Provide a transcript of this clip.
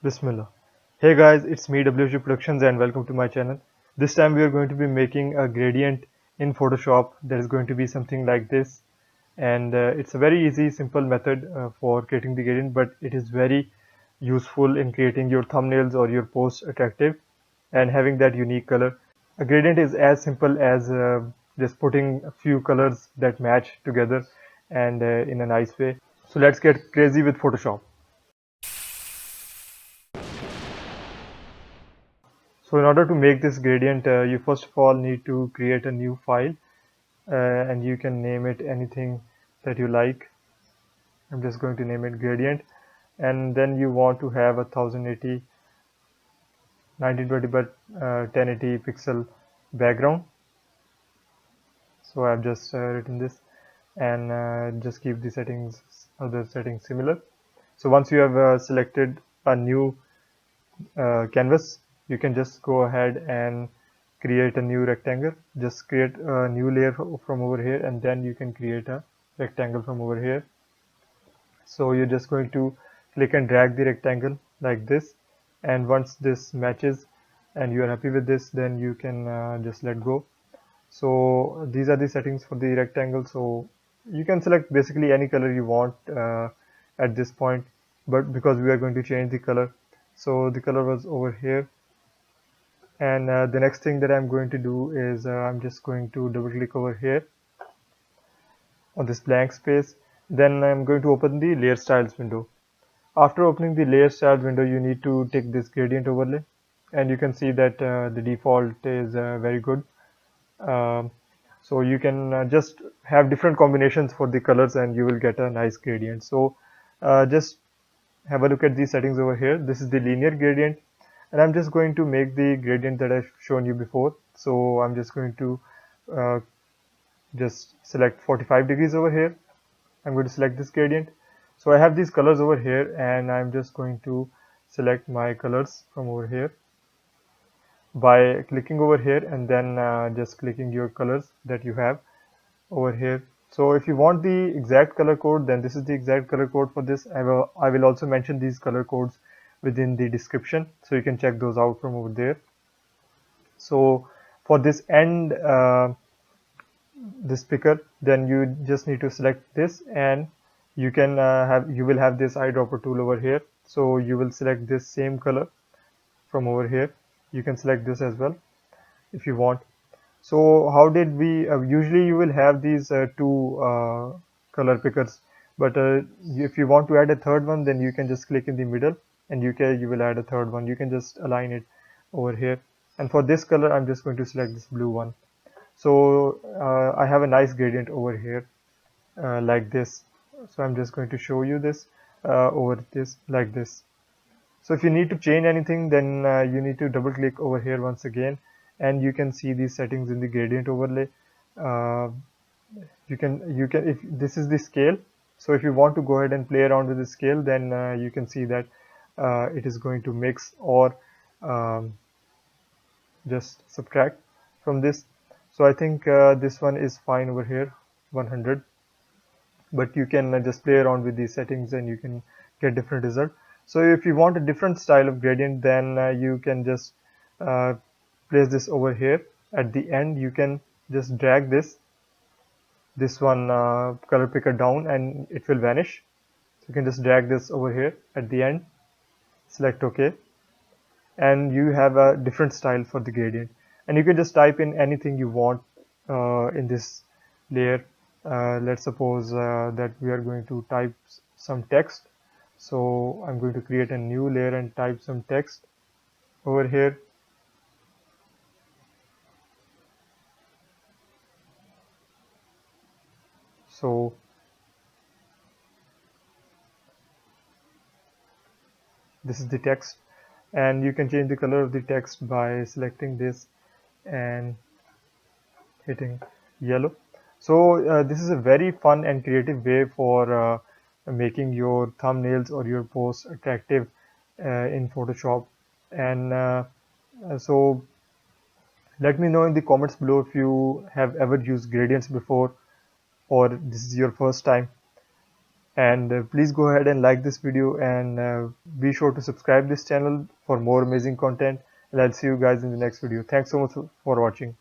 Bismillah. Hey guys, it's me whbproductions and welcome to my channel. This time we are going to be making a gradient in Photoshop that is going to be something like this, and it's a very easy simple method for creating the gradient, but it is very useful in creating your thumbnails or your posts attractive and having that unique color. A gradient is as simple as just putting a few colors that match together and in a nice way. So let's get crazy with Photoshop. So in order to make this gradient, you first of all need to create a new file, and you can name it anything that you like. I'm just going to name it gradient, and then you want to have a 1080 1920 by 1080 pixel background. So I've just written this, and just keep the settings, other settings similar. So once you have selected a new canvas, you can just go ahead and create a new rectangle. Just create a new layer from over here, and then you can create a rectangle from over here. So you're just going to click and drag the rectangle like this, and once this matches and you are happy with this, then you can just let go. So these are the settings for the rectangle. So you can select basically any color you want at this point, but because we are going to change the color, so the color was over here. And the next thing that I'm going to do is I'm just going to double click over here on this blank space. Then I'm going to open the layer styles window. After opening the layer styles window, you need to take this gradient overlay, and you can see that the default is very good. Um, so you can just have different combinations for the colors and you will get a nice gradient. So just have a look at these settings over here. This is the linear gradient, and I'm just going to make the gradient that I've shown you before. So I'm just going to uh, just select 45 degrees over here. I'm going to select this gradient. So I have these colors over here, and I'm just going to select my colors from over here by clicking over here, and then just clicking your colors that you have over here. So if you want the exact color code, then this is the exact color code for this. I will also mention these color codes within the description, so you can check those out from over there. So for this end, this picker, then you just need to select this, and you will have this eyedropper tool over here. So you will select this same color from over here. You can select this as well if you want. So how did we usually you will have these two color pickers, but if you want to add a third one, then you can just click in the middle, and you will add a third one. You can just align it over here, and for this color I'm just going to select this blue one. So I have a nice gradient over here like this. So I'm just going to show you this over this like this. So if you need to change anything, then you need to double click over here once again, and you can see these settings in the gradient overlay. Uh, you can if this is the scale. So if you want to go ahead and play around with the scale, then you can see that it is going to mix or um, just subtract from this. So I think this one is fine over here, 100. But you can just play around with these settings and you can get different result. So if you want a different style of gradient, then you can just uh, place this over here at the end. You can just drag this one color picker down and it will vanish. So you can just drag this over here at the end, select OK, and you have a different style for the gradient. And you can just type in anything you want in this layer. Let's suppose that we are going to type some text. So I'm going to create a new layer and type some text over here. So this is the text, and you can change the color of the text by selecting this and hitting yellow. So this is a very fun and creative way for making your thumbnails or your posts attractive in Photoshop. And so let me know in the comments below if you have ever used gradients before or this is your first time. And please go ahead and like this video, and be sure to subscribe this channel for more amazing content, and I'll see you guys in the next video. Thanks so much for watching.